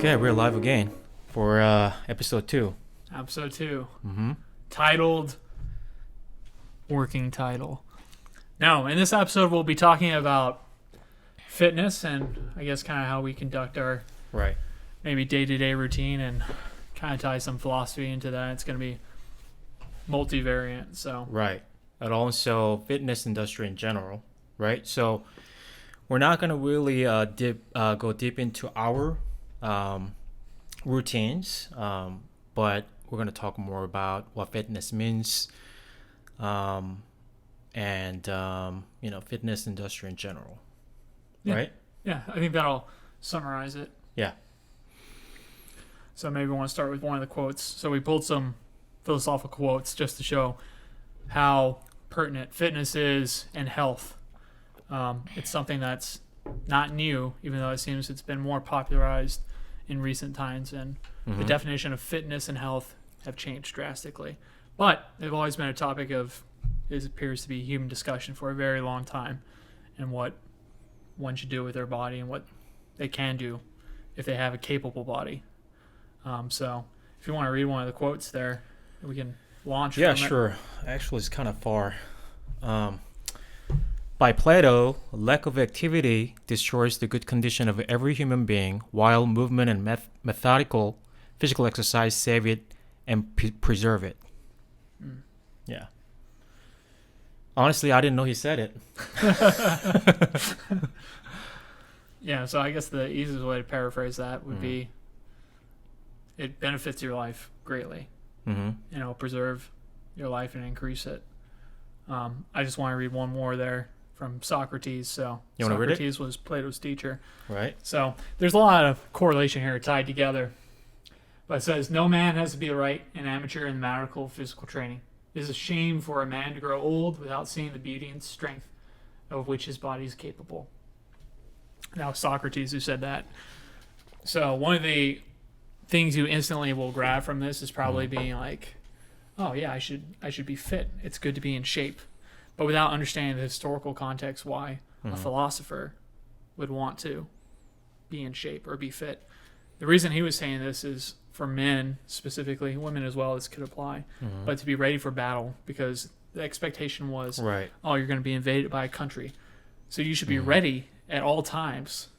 Okay, we're live again for episode 2. Episode 2. Mm-hmm. Titled Working Title. Now, in this episode, we'll be talking about fitness and I guess kind of how we conduct our Right. maybe day-to-day routine and kind of tie some philosophy into that. It's going to be multivariant. So Right. And also fitness industry in general, right? So we're not going to really go deep into our routines, but we're going to talk more about what fitness means and fitness industry in general, Yeah. right? yeah, I think that'll summarize it. Yeah. So maybe we want to start with one of the quotes. So we pulled some philosophical quotes just to show how pertinent fitness is and health. It's something that's not new, even though it seems it's been more popularized in recent times, and the definition of fitness and health have changed drastically. But they've always been a topic of, it appears to be human discussion for a very long time, and what one should do with their body and what they can do if they have a capable body. So if you want to read one of the quotes there, we can launch Yeah, from it. sure. Actually, it's kind of far. By Plato, lack of activity destroys the good condition of every human being, while movement and methodical physical exercise save it and preserve it. Yeah. Honestly, I didn't know he said it. Yeah, so I guess the easiest way to paraphrase that would be it benefits your life greatly. Mm-hmm. Preserve your life and increase it. I just want to read one more there from Socrates. So You wanna read it? Socrates was Plato's teacher. Right? So there's a lot of correlation here tied together. But it says, no man has to be right an amateur in the matter of physical training. It is a shame for a man to grow old without seeing the beauty and strength of which his body is capable. Now, Socrates who said that. So one of the things you instantly will grab from this is probably being like, oh yeah, I should be fit. It's good to be in shape. But without understanding the historical context why a philosopher would want to be in shape or be fit. The reason he was saying this is for men specifically, women as well as could apply, but to be ready for battle, because the expectation was, Right. oh, you're going to be invaded by a country. So you should be ready at all times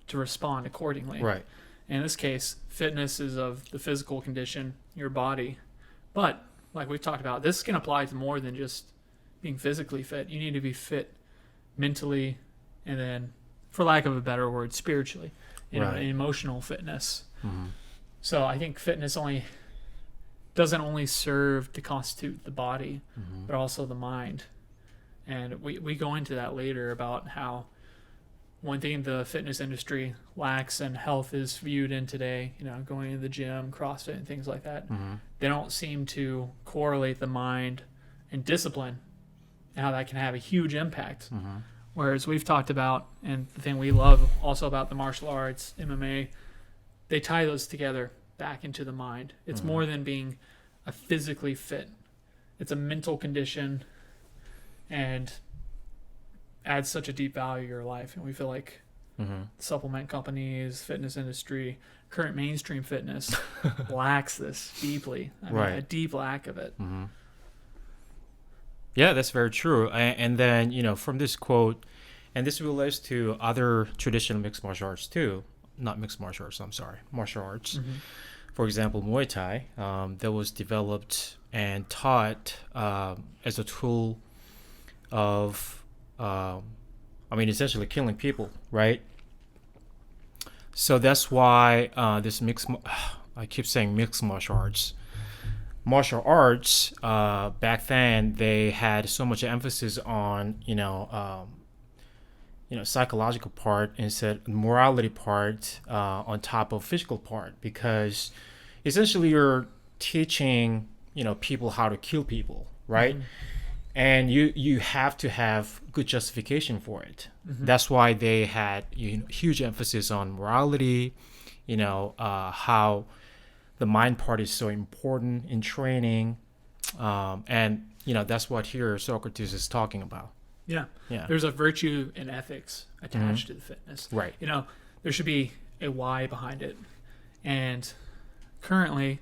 to respond accordingly. Right. In this case, fitness is of the physical condition, your body. But like we've talked about, this can apply to more than just being physically fit. You need to be fit mentally, and then, for lack of a better word, spiritually. Right. Emotional fitness. Mm-hmm. So I think fitness doesn't only serve to constitute the body, but also the mind. And we go into that later about how one thing the fitness industry lacks and health is viewed in today, going to the gym, CrossFit, and things like that, they don't seem to correlate the mind and discipline and how that can have a huge impact. Whereas we've talked about, and the thing we love also about the martial arts, MMA, they tie those together back into the mind. It's more than being a physically fit. It's a mental condition and adds such a deep value to your life. And we feel like supplement companies, fitness industry, current mainstream fitness lacks this deeply. Right. A deep lack of it. Yeah, that's very true. And then, from this quote, and this relates to other traditional mixed martial arts too. Not mixed martial arts, I'm sorry. Martial arts. For example, Muay Thai, that was developed and taught as a tool of, essentially killing people, right? So that's why this I keep saying mixed martial arts. Martial arts, back then, they had so much emphasis on, psychological part instead morality part on top of physical part, because essentially you're teaching, people how to kill people, right? And you have to have good justification for it. That's why they had huge emphasis on morality, how the mind part is so important in training, and that's what here Socrates is talking about. Yeah. Yeah. There's a virtue and ethics attached to the fitness. Right. There should be a why behind it. And currently,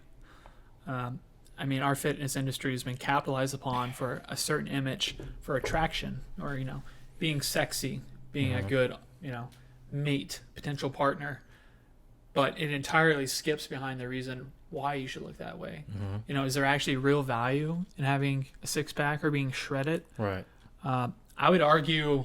I mean, our fitness industry has been capitalized upon for a certain image, for attraction, or, you know, being sexy, being a good, you know, mate, potential partner. But it entirely skips behind the reason why you should look that way. You know, is there actually real value in having a six pack or being shredded? Right. I would argue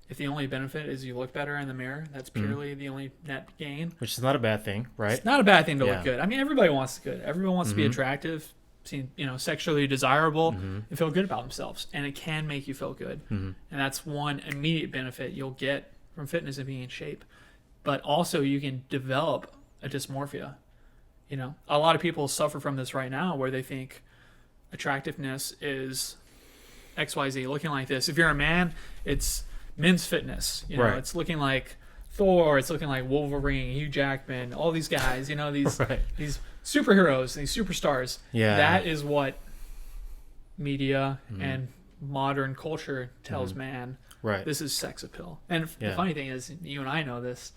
if the only benefit is you look better in the mirror, that's purely the only net gain. Which is not a bad thing, right? It's not a bad thing to Yeah. look good. I mean, everybody wants to good. Everyone wants to be attractive, seem, you know, sexually desirable, and feel good about themselves. And it can make you feel good. And that's one immediate benefit you'll get from fitness and being in shape. But also you can develop a dysmorphia. You know, a lot of people suffer from this right now where they think attractiveness is XYZ, looking like this. If you're a man, it's men's fitness. You know, Right. it's looking like Thor, it's looking like Wolverine, Hugh Jackman, all these guys, you know, these Right. these superheroes, these superstars. Yeah. That is what media and modern culture tells man. Right. This is sex appeal. And the Yeah. funny thing is, you and I know this.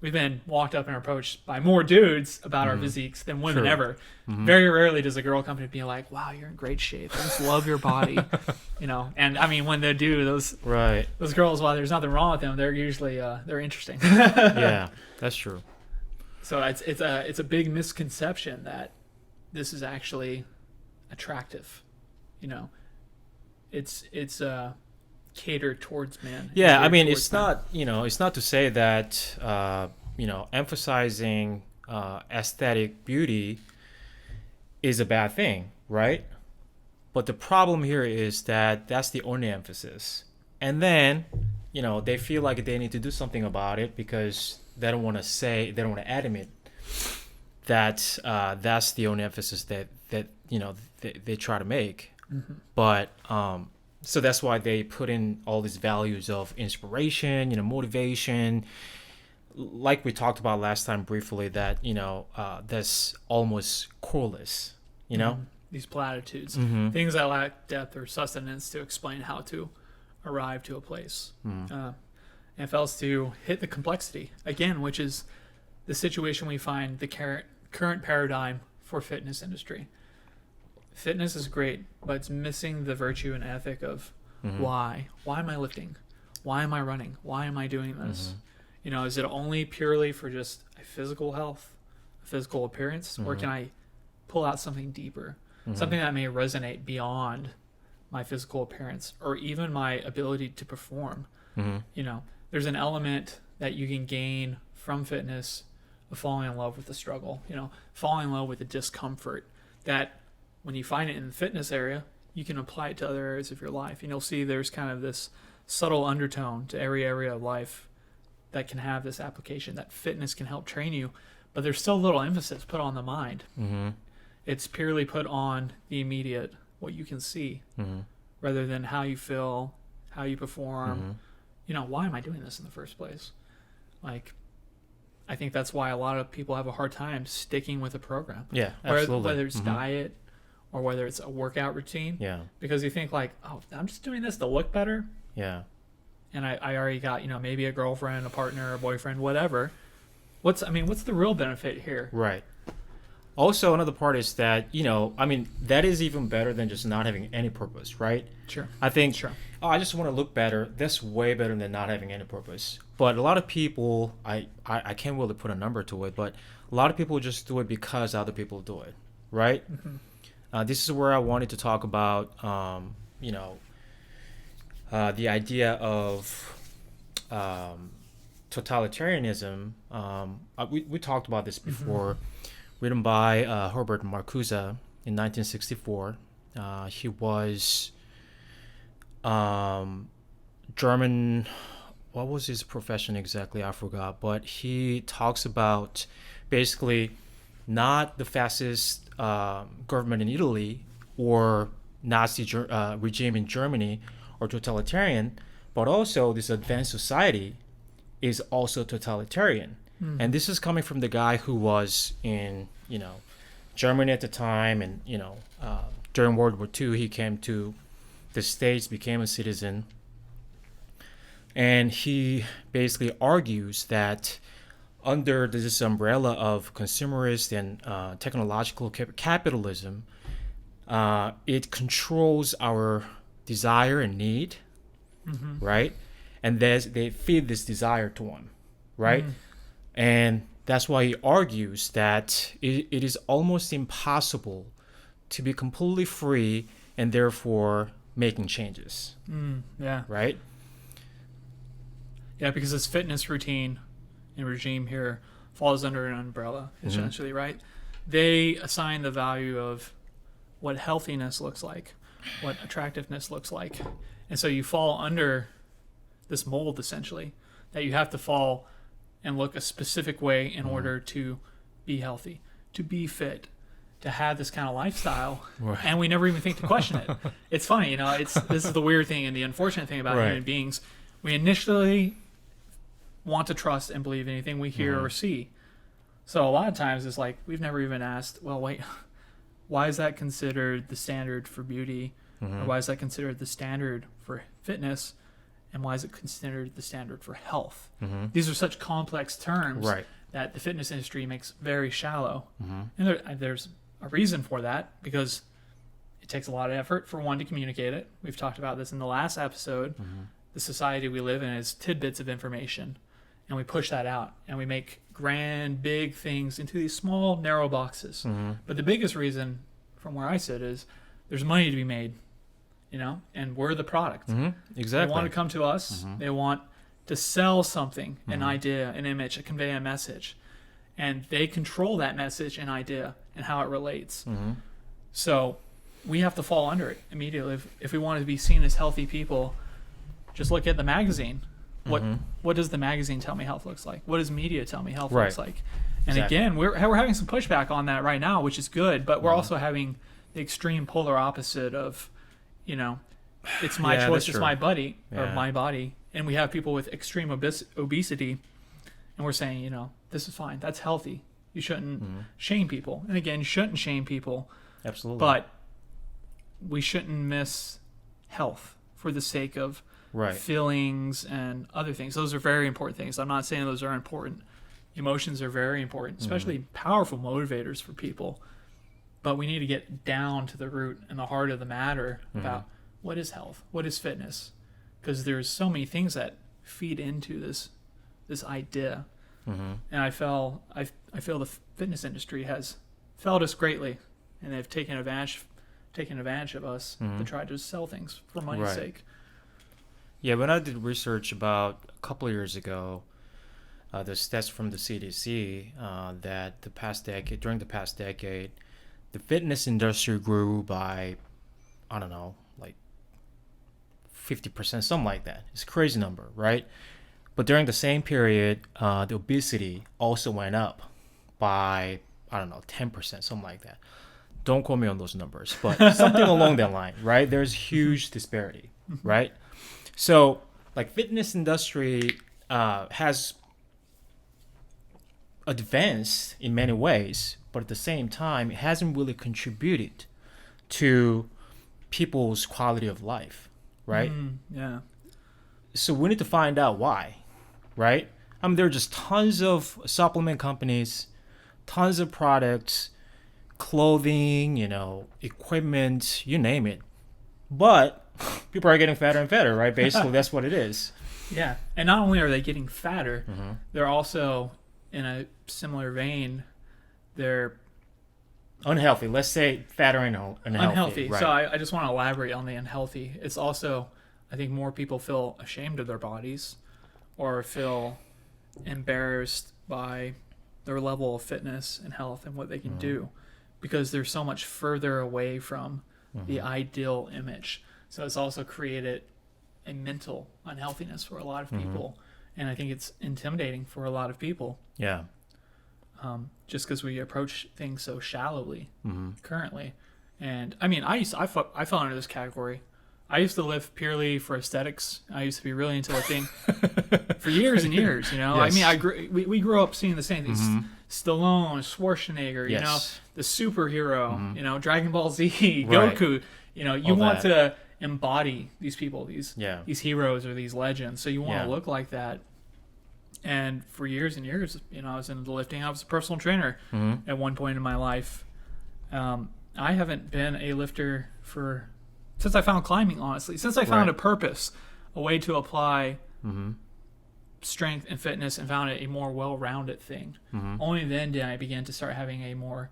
We've been walked up and approached by more dudes about our physiques than women True. ever. Very rarely does a girl come to me and be like, "Wow, you're in great shape. I just love your body." You know, and I mean, when they do, those Right. girls, while there's nothing wrong with them, they're usually they're interesting. Yeah, that's true. So it's a big misconception that this is actually attractive. You know, it's catered towards men. Yeah, I Geared mean, towards it's men. not, you know, it's not to say that, you know, emphasizing aesthetic beauty is a bad thing, right? But the problem here is that that's the only emphasis. And then, you know, they feel like they need to do something about it because they don't want to admit that that's the only emphasis that you know, they try to make. But, so that's why they put in all these values of inspiration, you know, motivation. Like we talked about last time briefly, that, you know, that's almost coreless, you know? These platitudes, things that lack depth or sustenance to explain how to arrive to a place. And it fails to hit the complexity, again, which is the situation we find the current paradigm for fitness industry. Fitness is great, but it's missing the virtue and ethic of why. Why am I lifting? Why am I running? Why am I doing this? You know, is it only purely for just a physical health, a physical appearance, or can I pull out something deeper, something that may resonate beyond my physical appearance or even my ability to perform? You know, there's an element that you can gain from fitness of falling in love with the struggle, you know, falling in love with the discomfort that when you find it in the fitness area, you can apply it to other areas of your life. And you'll see there's kind of this subtle undertone to every area of life that can have this application, that fitness can help train you, but there's still little emphasis put on the mind. It's purely put on the immediate, what you can see, rather than how you feel, how you perform. You know, why am I doing this in the first place? Like, I think that's why a lot of people have a hard time sticking with a program. Yeah, absolutely. Whether it's diet or whether it's a workout routine. Yeah. Because you think like, oh, I'm just doing this to look better. Yeah. And I already got, you know, maybe a girlfriend, a partner, a boyfriend, whatever. What's the real benefit here? Right. Also, another part is that, you know, I mean, that is even better than just not having any purpose, right? Sure. I think, Sure. oh, I just want to look better. That's way better than not having any purpose. But a lot of people, I can't really put a number to it, but a lot of people just do it because other people do it, right? This is where I wanted to talk about, you know, the idea of totalitarianism. We talked about this before. Written by Herbert Marcuse in 1964. He was German. What was his profession exactly? I forgot. But he talks about basically not the fascist government in Italy or Nazi regime in Germany or totalitarian, but also this advanced society is also totalitarian. And this is coming from the guy who was in, you know, Germany at the time, and, you know, during World War II, he came to the States, became a citizen, and he basically argues that under this umbrella of consumerist and technological capitalism, it controls our desire and need, right? And they feed this desire to one, right? And that's why he argues that it is almost impossible to be completely free and therefore making changes. Yeah. Right? Yeah, because this fitness routine and regime here falls under an umbrella, essentially, right? They assign the value of what healthiness looks like, what attractiveness looks like. And so you fall under this mold, essentially, that you have to fall and look a specific way in order to be healthy, to be fit, to have this kind of lifestyle. Right. And we never even think to question it. It's funny, this is the weird thing and the unfortunate thing about human beings. We initially want to trust and believe anything we hear or see. So a lot of times it's like we've never even asked, well, wait, why is that considered the standard for beauty? Or why is that considered the standard for fitness? And why is it considered the standard for health? These are such complex terms that the fitness industry makes very shallow. And there's a reason for that, because it takes a lot of effort for one to communicate it. We've talked about this in the last episode. The society we live in is tidbits of information, and we push that out, and we make grand, big things into these small, narrow boxes. But the biggest reason, from where I sit, is there's money to be made, and we're the product. Exactly. They want to come to us. They want to sell something, an idea, an image, convey a message. And they control that message and idea and how it relates. So we have to fall under it immediately. If we want to be seen as healthy people, just look at the magazine. What does the magazine tell me health looks like? What does media tell me health looks like? And again, we're having some pushback on that right now, which is good. But we're also having the extreme polar opposite of, it's my choice, it's my body, or my body. And we have people with extreme obesity, and we're saying, this is fine. That's healthy. You shouldn't shame people. And again, you shouldn't shame people. Absolutely. But we shouldn't miss health for the sake of feelings and other things. Those are very important things. I'm not saying those are important. Emotions are very important, especially powerful motivators for people. But we need to get down to the root and the heart of the matter about what is health, what is fitness, because there's so many things that feed into this idea. And I feel the fitness industry has failed us greatly, and they've taken advantage of us to try to sell things for money's sake. Yeah, when I did research about a couple of years ago, the stats from the CDC that during the past decade, the fitness industry grew by, I don't know, like 50%, something like that. It's a crazy number, right? But during the same period, the obesity also went up by, I don't know, 10%, something like that. Don't quote me on those numbers, but something along that line, right? There's huge disparity, right? So, like, fitness industry has advanced in many ways, but at the same time, it hasn't really contributed to people's quality of life, right? So we need to find out why, right? I mean, there are just tons of supplement companies, tons of products, clothing, equipment, you name it. But people are getting fatter and fatter, right? Basically, that's what it is. Yeah. And not only are they getting fatter, they're also, in a similar vein, they're unhealthy. Let's say fatter and unhealthy. Right. So I just want to elaborate on the unhealthy. It's also, I think more people feel ashamed of their bodies or feel embarrassed by their level of fitness and health and what they can do, because they're so much further away from the ideal image. So it's also created a mental unhealthiness for a lot of people. And I think it's intimidating for a lot of people. Yeah. Just because we approach things so shallowly currently. And I mean, I fell under this category. I used to live purely for aesthetics. I used to be really into lifting for years and years. Yes. I mean, we grew up seeing the same things: Stallone, Schwarzenegger, the superhero, Dragon Ball Z, Goku. You want to embody these people, these heroes or these legends. So you want to look like that. And for years and years, I was into lifting. I was a personal trainer at one point in my life. I haven't been a lifter since I found climbing, honestly. Since I found a purpose, a way to apply strength and fitness, and found it a more well-rounded thing. Only then did I begin to start having a more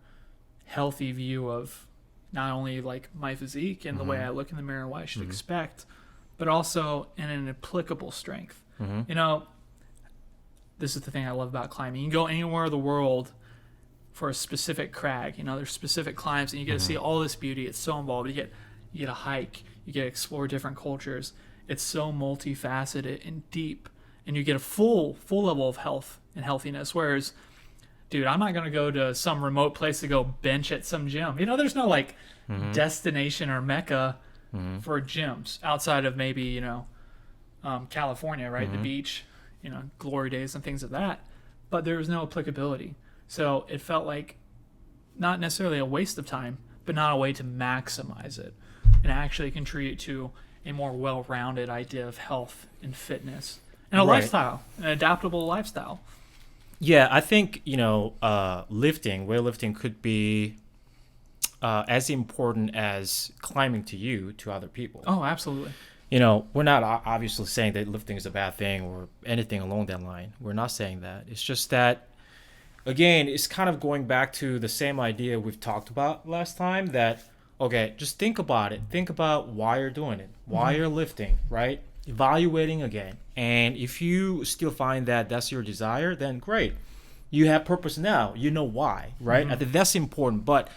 healthy view of not only like my physique and the way I look in the mirror, what I should expect, but also in an applicable strength. This is the thing I love about climbing. You can go anywhere in the world for a specific crag. There's specific climbs, and you get to see all this beauty. It's so involved. You get a hike. You get to explore different cultures. It's so multifaceted and deep, and you get a full level of health and healthiness. Whereas, dude, I'm not gonna go to some remote place to go bench at some gym. There's no like destination or mecca for gyms outside of maybe California, right? The beach. Glory days and things of that, but there was no applicability. So it felt like not necessarily a waste of time, but not a way to maximize it and actually contribute to a more well-rounded idea of health and fitness and a lifestyle, an adaptable lifestyle. Yeah, I think, weightlifting could be as important as climbing to other people. Oh, absolutely. We're not obviously saying that lifting is a bad thing or anything along that line. We're not saying that. It's just that, again, it's kind of going back to the same idea we've talked about last time that, okay, just think about it. Think about why you're doing it, why you're lifting, right? Evaluating again. And if you still find that that's your desire, then great. You have purpose now. You know why, right? I think that's important. But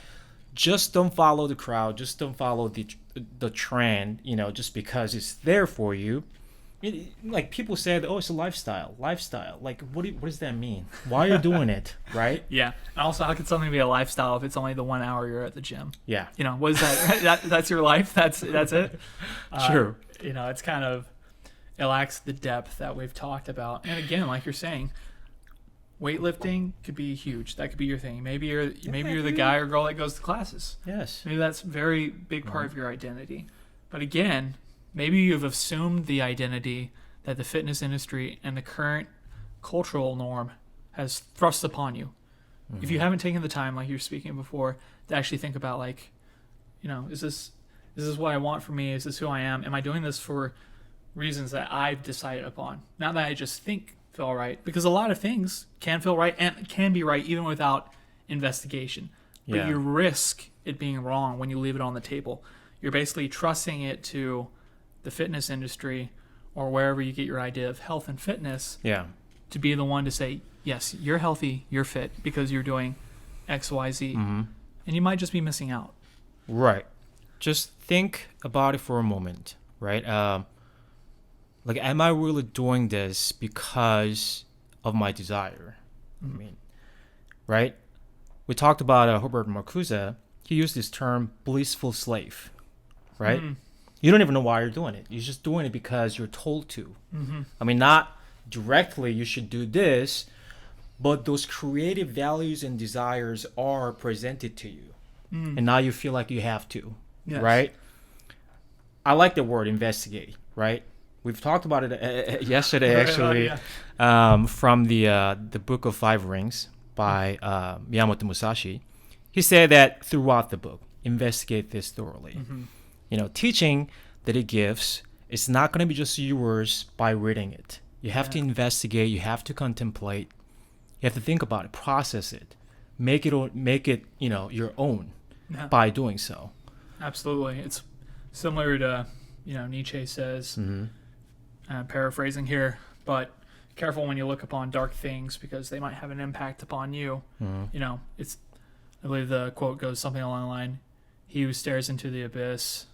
just don't follow the crowd. Just don't follow the trend, just because it's there for you. Like people say that, it's a lifestyle. Like, what does that mean? Why are you doing it, right? Yeah. And also, how could something be a lifestyle if it's only the 1 hour you're at the gym? Yeah. What is that? That's your life? That's it? True. It's kind of, it lacks the depth that we've talked about. And again, like you're saying, weightlifting could be huge. That could be your thing. Maybe you're the guy or girl that goes to classes. Yes. Maybe that's a very big part of your identity. But again, maybe you've assumed the identity that the fitness industry and the current cultural norm has thrust upon you. If you haven't taken the time, like you were speaking before, to actually think about, like, is this what I want for me? Is this who I am? Am I doing this for reasons that I've decided upon? Not that I just think feel right, because a lot of things can feel right and can be right even without investigation. But you risk it being wrong when you leave it on the table. You're basically trusting it to the fitness industry or wherever you get your idea of health and fitness to be the one to say, yes, you're healthy, you're fit because you're doing X, Y, Z. And you might just be missing out. Right. Just think about it for a moment, right? Like, am I really doing this because of my desire? I mean, right? We talked about Herbert Marcuse. He used this term, blissful slave, right? You don't even know why you're doing it. You're just doing it because you're told to. I mean, not directly you should do this, but those creative values and desires are presented to you. And now you feel like you have to, right? I like the word investigate, right? We've talked about it yesterday, actually, from the Book of Five Rings by Miyamoto Musashi. He said that throughout the book, investigate this thoroughly. Teaching that it gives is not going to be just yours by reading it. You have to investigate. You have to contemplate. You have to think about it, process it, make it your own by doing so. Absolutely, it's similar to Nietzsche says. Paraphrasing here, but careful when you look upon dark things because they might have an impact upon you. I believe the quote goes something along the line, he who stares into the abyss.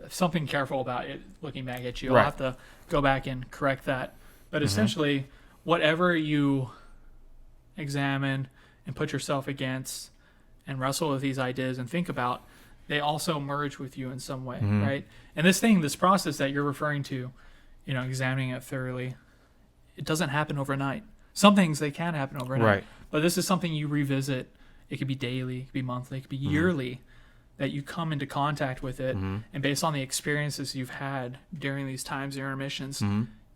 Something careful about it looking back at you. I'll have to go back and correct that. But essentially, whatever you examine and put yourself against and wrestle with these ideas and think about, they also merge with you in some way, right? And this process that you're referring to, examining it thoroughly, it doesn't happen overnight. Some things, they can happen overnight. Right. But this is something you revisit. It could be daily, it could be monthly, it could be yearly, that you come into contact with it. And based on the experiences you've had during these times, your intermissions,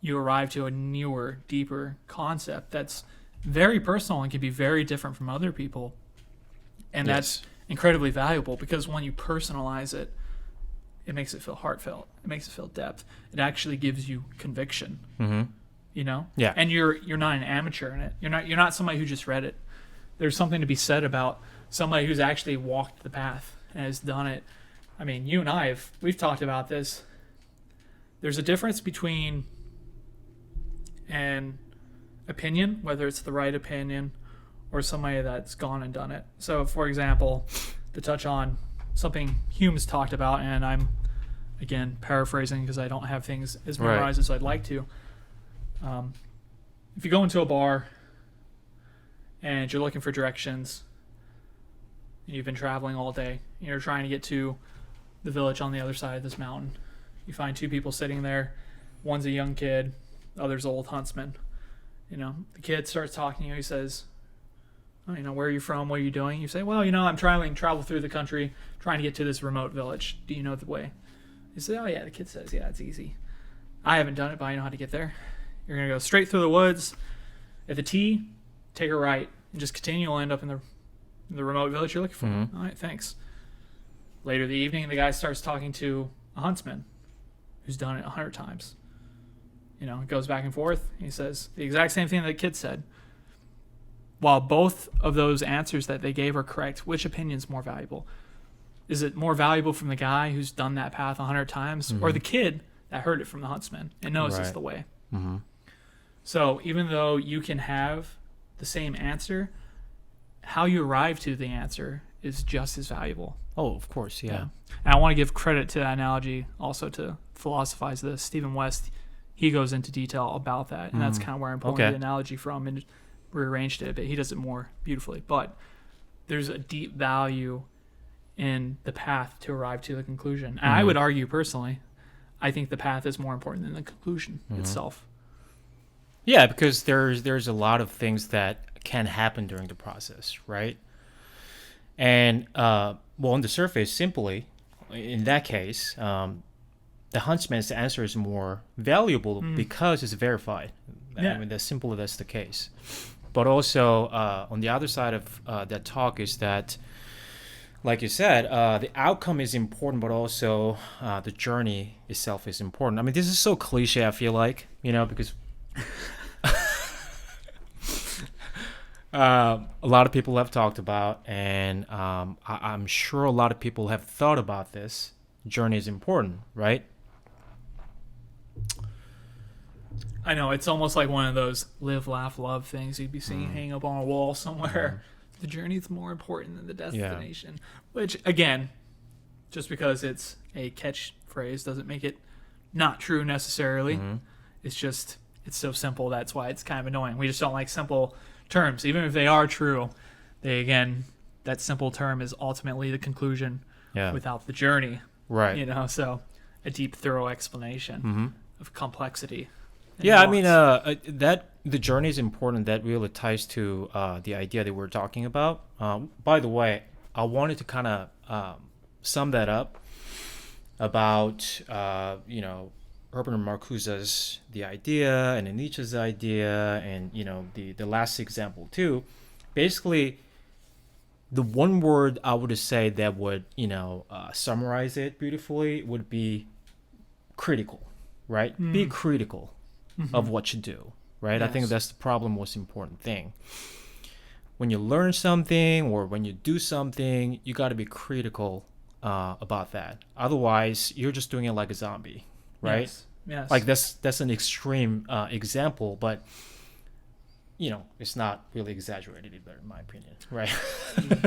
you arrive to a newer, deeper concept that's very personal and can be very different from other people. And that's incredibly valuable because when you personalize it, it makes it feel heartfelt. It makes it feel depth. It actually gives you conviction. Mm-hmm. You know? Yeah. And you're not an amateur in it. You're not somebody who just read it. There's something to be said about somebody who's actually walked the path and has done it. I mean, you and I we've talked about this. There's a difference between an opinion, whether it's the right opinion, or somebody that's gone and done it. So, for example, to touch on something Hume's talked about, and I'm, again, paraphrasing because I don't have things as memorized as I'd like to. If you go into a bar and you're looking for directions, you've been traveling all day, and you're trying to get to the village on the other side of this mountain. You find two people sitting there. One's a young kid, the other's an old huntsman. You know, the kid starts talking to you. He says, oh, you know, where are you from? What are you doing? You say, well, you know, I'm travel through the country, trying to get to this remote village. Do you know the way? You say, oh, yeah. The kid says, yeah, it's easy. I haven't done it, but I know how to get there. You're going to go straight through the woods. At the T, take a right, and just continue. You'll end up in the remote village you're looking for. Mm-hmm. All right, thanks. Later in the evening, the guy starts talking to a huntsman who's done it 100 times. You know, it goes back and forth. He says the exact same thing that the kid said. While both of those answers that they gave are correct, which opinion's more valuable? Is it more valuable from the guy who's done that path 100 times, or the kid that heard it from the huntsman and knows it's the way? Mm-hmm. So even though you can have the same answer, how you arrive to the answer is just as valuable. Oh, of course, yeah. And I want to give credit to that analogy also to philosophize this. Stephen West, he goes into detail about that, and that's kind of where I'm pulling the analogy from and rearranged it a bit. He does it more beautifully. But there's a deep value in the path to arrive to the conclusion. And I would argue personally, I think the path is more important than the conclusion itself. Yeah, because there's a lot of things that can happen during the process, right? And well, on the surface, simply, in that case, the huntsman's answer is more valuable because it's verified. Yeah. I mean, that's simple that's the case. But also, on the other side of that talk is that, like you said, the outcome is important, but also the journey itself is important. I mean, this is so cliche, I feel like, you know, because a lot of people have talked about, and I'm sure a lot of people have thought about this. Journey is important, right? I know, it's almost like one of those live, laugh, love things you'd be seeing hang up on a wall somewhere. The journey's more important than the destination. Which, again, just because it's a catchphrase doesn't make it not true necessarily. It's just, it's so simple, that's why it's kind of annoying. We just don't like simple terms. Even if they are true, that simple term is ultimately the conclusion without the journey. Right. You know, so a deep, thorough explanation of complexity. Yeah, I mean, that the journey is important. That really ties to the idea that we're talking about. By the way, I wanted to kind of sum that up about, you know, Herbert Marcuse's the idea and Nietzsche's idea, and, you know, the last example too. Basically, the one word I would say that would, you know, summarize it beautifully would be critical, right? Be critical of what you do, right? Yes. I think that's the most important thing. When you learn something or when you do something, you got to be critical about that. Otherwise, you're just doing it like a zombie, right? Yes. Like that's an extreme example, but you know, it's not really exaggerated either, in my opinion, right?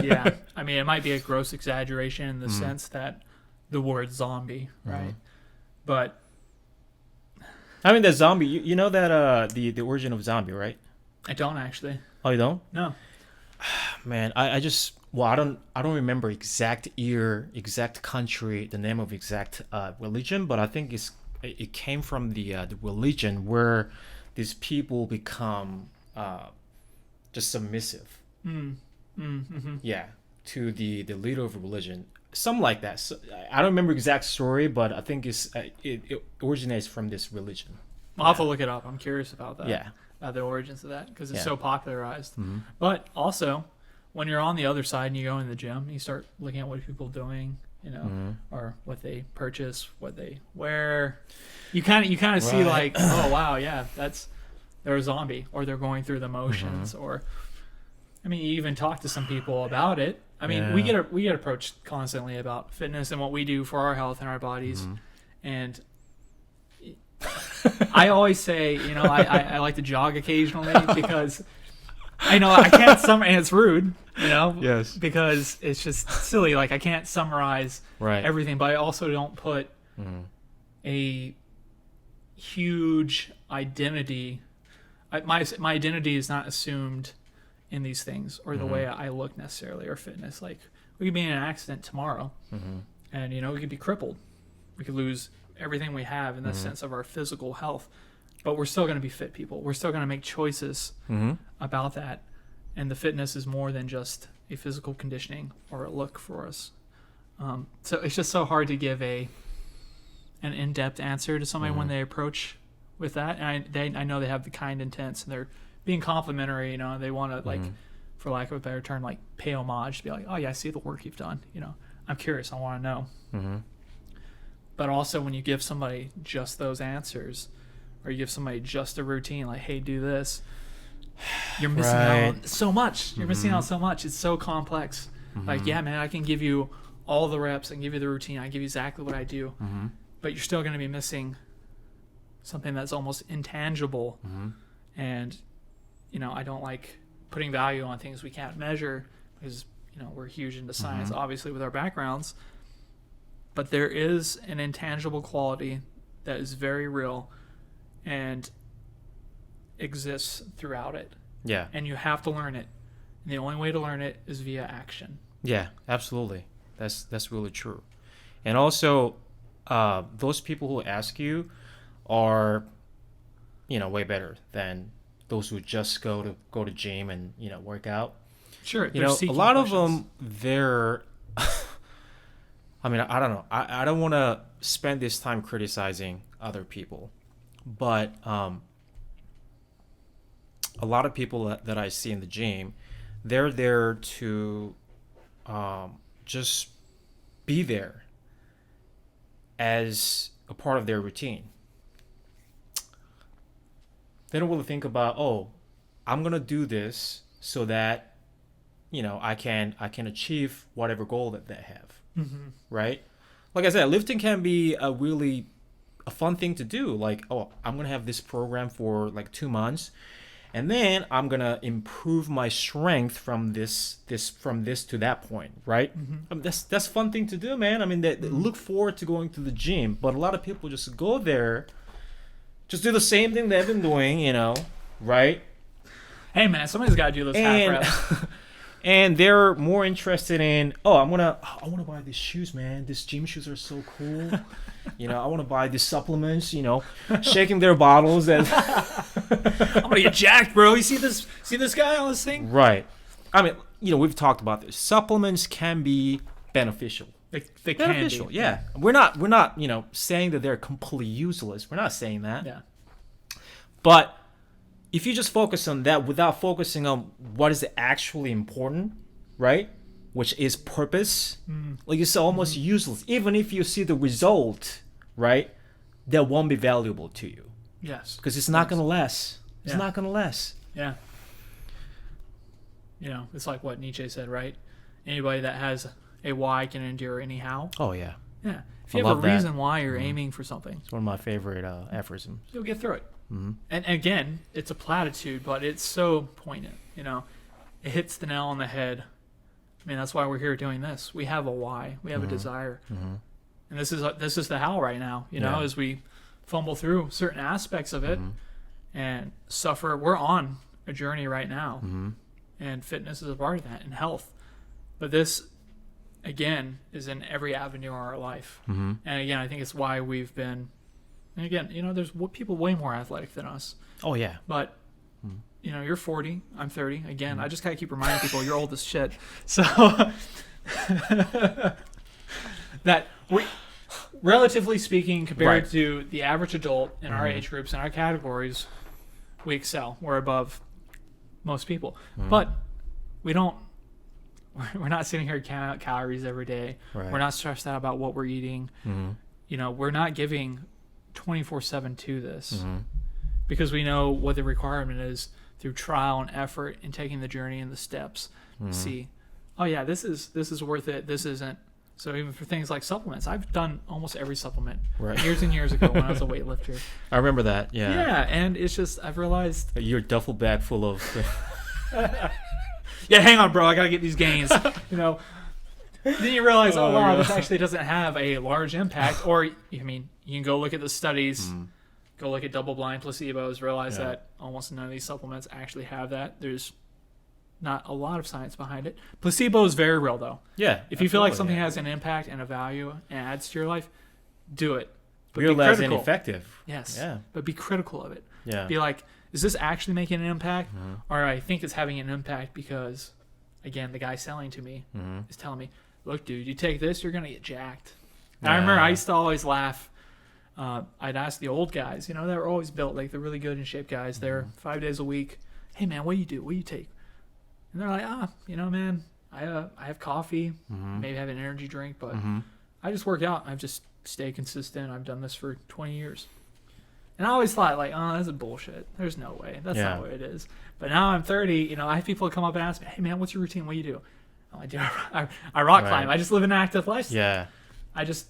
Yeah, I mean, it might be a gross exaggeration in the sense that the word zombie, right? But I mean, that zombie, you know that the origin of zombie, right? I don't actually. Oh, you don't? No. Man, I just, well, I don't remember exact year, exact country, the name of exact religion, but I think it came from the religion where these people become just submissive. Yeah, to the leader of religion, something like that. So, I don't remember exact story, but I think it originates from this religion. I'll have to look it up. I'm curious about that. Yeah. The origins of that, because it's Yeah. so popularized. Mhm. But also, when you're on the other side and you go in the gym, you start looking at what people are doing, or what they purchase, what they wear. You kind of see like, oh wow, yeah, they're a zombie, or they're going through the motions, or I mean, you even talk to some people about it. I mean, we get approached constantly about fitness and what we do for our health and our bodies, and I always say, I like to jog occasionally because I know I can't and it's rude, Yes. because it's just silly. Like, I can't summarize everything, but I also don't put a huge identity. My identity is not assumed in these things, or the way I look necessarily, or fitness. Like, we could be in an accident tomorrow, and we could be crippled. We could lose everything we have in the sense of our physical health, but we're still going to be fit people. We're still going to make choices about that, and the fitness is more than just a physical conditioning or a look for us. So it's just so hard to give an in-depth answer to somebody when they approach with that. And I know they have the kind intents, and they're being complimentary. They want to, like, for lack of a better term, like, pay homage, to be like, oh yeah, I see the work you've done. I'm curious. I want to know. But also, when you give somebody just those answers, or you give somebody just a routine, like, hey, do this, you're missing out so much. You're missing out so much. It's so complex. Like, yeah, man, I can give you all the reps and give you the routine. I give you exactly what I do. But you're still going to be missing something that's almost intangible. And, I don't like putting value on things we can't measure, because, we're huge into science, obviously, with our backgrounds. But there is an intangible quality that is very real and exists throughout it. Yeah. And you have to learn it. And the only way to learn it is via action. Yeah, absolutely. That's really true. And also, those people who ask you are, way better than those who just go to gym and, work out. Sure. A lot of them, they're I mean, I don't know. I don't want to spend this time criticizing other people, but a lot of people that I see in the gym, they're there to just be there as a part of their routine. They don't really think about, oh, I'm gonna do this so that I can achieve whatever goal that they have. Right? Like I said, lifting can be a fun thing to do. Like, oh, I'm going to have this program for like 2 months, and then I'm going to improve my strength from this to that point, right? I mean, that's a fun thing to do, man. I mean, they look forward to going to the gym, but a lot of people just go there, just do the same thing they've been doing, right? Hey, man, somebody's got to do those half reps. And they're more interested in, I want to buy these shoes, man. These gym shoes are so cool. I want to buy these supplements, shaking their bottles. And I'm going to get jacked, bro. You see this guy on this thing? Right. I mean, we've talked about this. Supplements can be beneficial. They beneficial, can be. yeah. We're not, saying that they're completely useless. We're not saying that. Yeah. But if you just focus on that without focusing on what is actually important, right? Which is purpose, like, it's almost useless. Even if you see the result, right? That won't be valuable to you. Yes. Because it's not going to last. It's not going to last. Yeah. It's like what Nietzsche said, right? Anybody that has a why can endure anyhow. Oh, yeah. Yeah. If you have a reason why you're aiming for something, it's one of my favorite aphorisms. You'll get through it. And again, it's a platitude, but it's so poignant. It hits the nail on the head. I mean, that's why we're here doing this. We have a why. We have a desire, and this is the how right now. As we fumble through certain aspects of it and suffer. We're on a journey right now, and fitness is a part of that, and health. But this, again, is in every avenue of our life. And again, I think it's why we've been. And again, there's people way more athletic than us. Oh, yeah. But, you're 40, I'm 30. Again, I just gotta keep reminding people you're old as shit. So that relatively speaking, compared Right. to the average adult in our age groups and our categories, we excel. We're above most people. But we don't. We're not sitting here counting out calories every day. Right. We're not stressed out about what we're eating. We're not giving 24/7 to this because we know what the requirement is through trial and effort and taking the journey and the steps. See, oh yeah, this is worth it. This isn't. So even for things like supplements, I've done almost every supplement years and years ago when I was a weightlifter. I remember that. Yeah. Yeah, and it's just I've realized. Your duffel bag full of. Yeah, hang on, bro. I gotta get these gains. Then you realize, oh wow, this actually doesn't have a large impact. Or you can go look at the studies, go look at double-blind placebos, realize that almost none of these supplements actually have that. There's not a lot of science behind it. Placebo is very real, though. Yeah. If you feel like something has an impact and a value and adds to your life, do it. But real be as critical. ineffective. Yes. Yeah. But be critical of it. Yeah. Be like, is this actually making an impact? Or I think it's having an impact because, again, the guy selling to me is telling me, look, dude, you take this, you're going to get jacked. And I remember I used to always laugh. I'd ask the old guys, they were always built, like the really good in shape guys. They're 5 days a week. Hey, man, what do you do? What do you take? And they're like, man, I have coffee, maybe have an energy drink, but I just work out. I've just stayed consistent. I've done this for 20 years. And I always thought, like, oh, that's bullshit. There's no way. That's not what it is. But now I'm 30. I have people come up and ask me, hey, man, what's your routine? What do you do? Oh, I rock climb. I just live an active life. Yeah. I just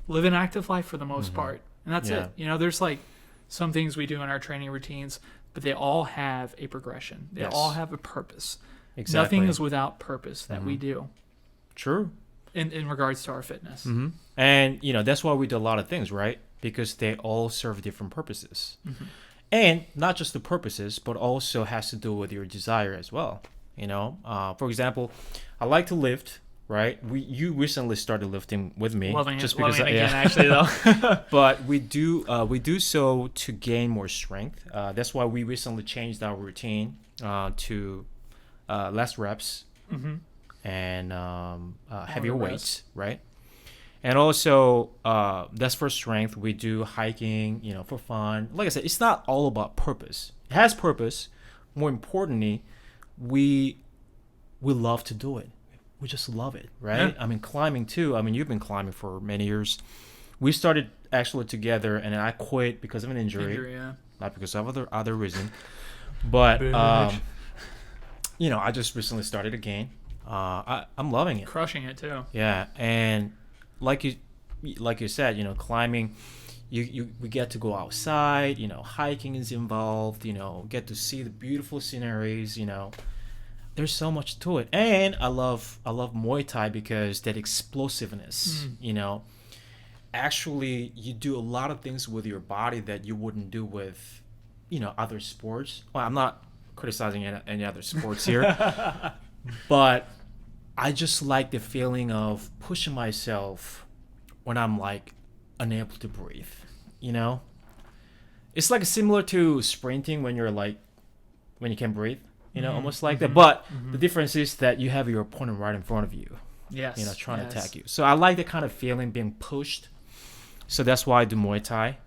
live an active life for the most part. And that's it. There's, like, some things we do in our training routines, but they all have a progression. They all have a purpose. Exactly. Nothing is without purpose that we do. True. In regards to our fitness. And, that's why we do a lot of things, right? Because they all serve different purposes. And not just the purposes, but also has to do with your desire as well. For example, I like to lift, right? You recently started lifting with me. Loving just it, because loving it again, actually, though. But we do so to gain more strength. That's why we recently changed our routine to less reps and heavier weights, right? And also, that's for strength. We do hiking, for fun. Like I said, it's not all about purpose. It has purpose. More importantly, we love to do it. We just love it, right? Yeah. Climbing too. You've been climbing for many years. We started actually together, and then I quit because of an injury. Not because of other reason. But I just recently started again. I'm loving it. Crushing it too. Yeah, and like you said, climbing, we get to go outside. Hiking is involved. Get to see the beautiful sceneries. There's so much to it, and I love Muay Thai because that explosiveness. Actually, you do a lot of things with your body that you wouldn't do with, other sports. Well, I'm not criticizing any other sports here, but I just like the feeling of pushing myself when I'm like unable to breathe. It's like similar to sprinting when you can breathe. Almost like that. But the difference is that you have your opponent right in front of you. Yes. Trying to attack you. So I like that kind of feeling, being pushed. So that's why I do Muay Thai.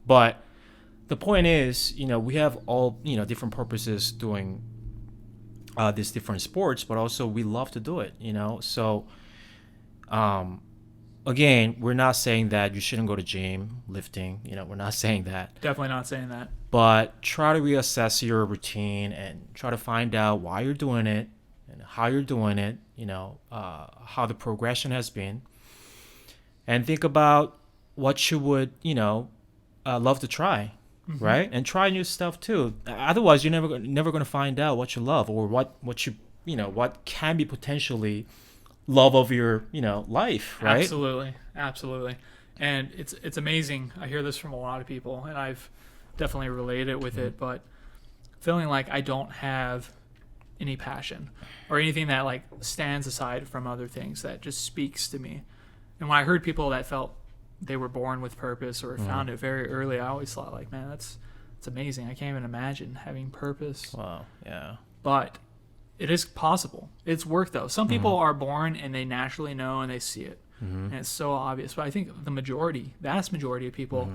But the point is, we have all, different purposes doing these different sports, but also we love to do it, So, again, we're not saying that you shouldn't go to gym, lifting, we're not saying that. Definitely not saying that. But try to reassess your routine and try to find out why you're doing it and how you're doing it, how the progression has been. And think about what you would, love to try, right? And try new stuff too. Otherwise, you're never going to find out what you love or what you, what can be potentially love of your, life, right? Absolutely. And it's amazing. I hear this from a lot of people, and I've definitely related it with it, but feeling like I don't have any passion or anything that like stands aside from other things that just speaks to me. And when I heard people that felt they were born with purpose or found it very early, I always thought like, man, that's amazing. I can't even imagine having purpose. Wow. Yeah. But it is possible. It's work though. Some people are born and they naturally know and they see it. and it's so obvious. But I think the vast majority of people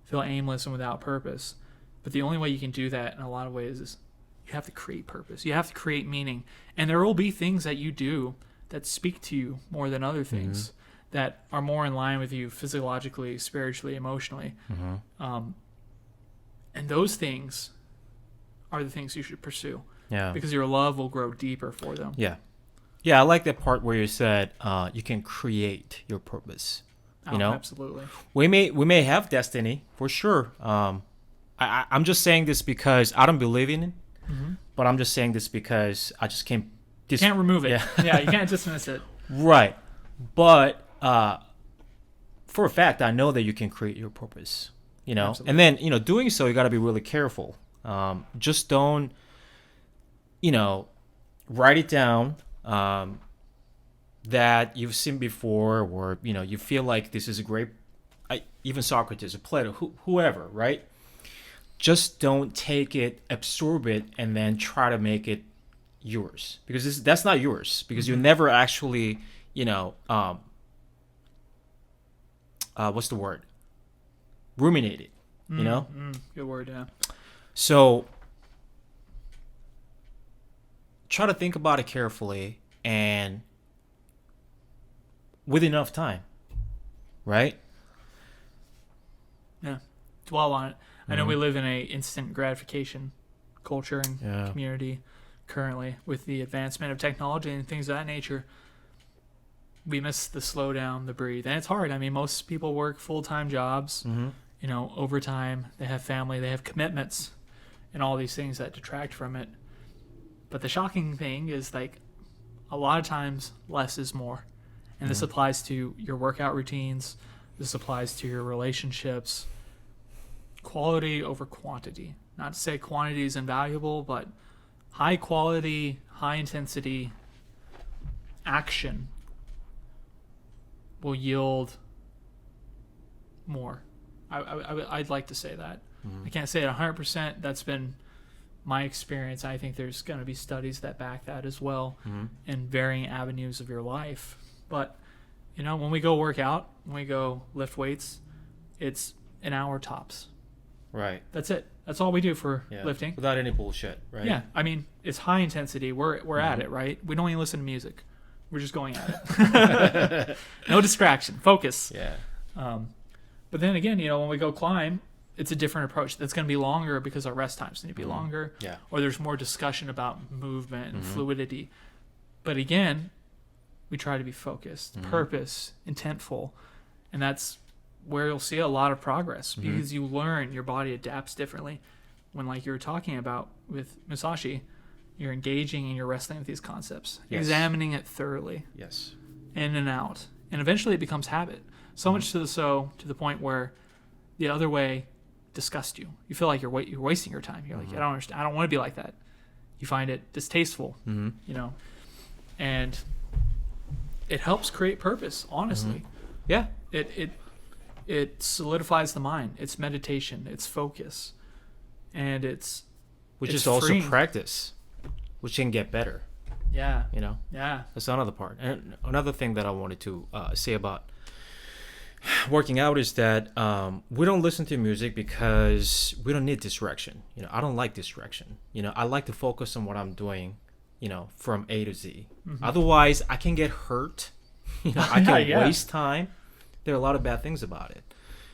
feel aimless and without purpose. But the only way you can do that in a lot of ways is you have to create purpose. You have to create meaning. And there will be things that you do that speak to you more than other things that are more in line with you physiologically, spiritually, emotionally. And those things are the things you should pursue. Yeah. Because your love will grow deeper for them. Yeah. Yeah, I like that part where you said you can create your purpose. You know? Absolutely. We may have destiny, for sure. I'm just saying this because I don't believe in it, but I'm just saying this because I just can't... You can't remove it. Yeah. Yeah, you can't dismiss it. Right. But for a fact, I know that you can create your purpose, you know? Absolutely. And then, you know, doing so, you got to be really careful. Just don't, you know, write it down that you've seen before, or, you know, you feel like this is a great, even Socrates or Plato, whoever, right? Just don't take it, absorb it, and then try to make it yours, because that's not yours, because you never actually, you know, what's the word? Ruminate it, you know? Good word, yeah. So try to think about it carefully and with enough time, right? Yeah. Dwell on it. I know we live in a instant gratification culture and community currently with the advancement of technology and things of that nature. We miss the slow down, the breathe. And it's hard. I mean, most people work full-time jobs, you know, overtime. They have family. They have commitments and all these things that detract from it. But the shocking thing is, like, a lot of times less is more. And this applies to your workout routines. This applies to your relationships. Quality over quantity. Not to say quantity is invaluable, but high quality, high intensity action will yield more. I'd like to say that. I can't say it 100%. That's been my experience. I think there's going to be studies that back that as well in varying avenues of your life. But, you know, when we go work out, when we go lift weights, it's an hour tops. Right. That's it. That's all we do for lifting. Without any bullshit, right? Yeah. I mean, it's high intensity. We're at it, right? We don't even listen to music. We're just going at it. No distraction. Focus. Yeah. But then again, you know, when we go climb, it's a different approach. That's going to be longer because our rest times need to be longer. Yeah. Or there's more discussion about movement and fluidity. But again, we try to be focused, purpose, intentful. And that's where you'll see a lot of progress because you learn your body adapts differently. When, like you were talking about with Musashi, you're engaging and you're wrestling with these concepts, examining it thoroughly, in and out, and eventually it becomes habit. So much to the point where the other way disgusts you. You feel like you're wasting your time. You're like, I don't understand. I don't want to be like that. You find it distasteful, you know, and it helps create purpose. Honestly, Yeah. It solidifies the mind. It's meditation. It's focus, and Which is also practice, which can get better. Yeah. You know? Yeah. That's another part. And another thing that I wanted to say about working out is that we don't listen to music because we don't need distraction. You know, I don't like distraction. You know, I like to focus on what I'm doing, you know, from A to Z. Otherwise, I can get hurt. You know, I can waste time. There are a lot of bad things about it.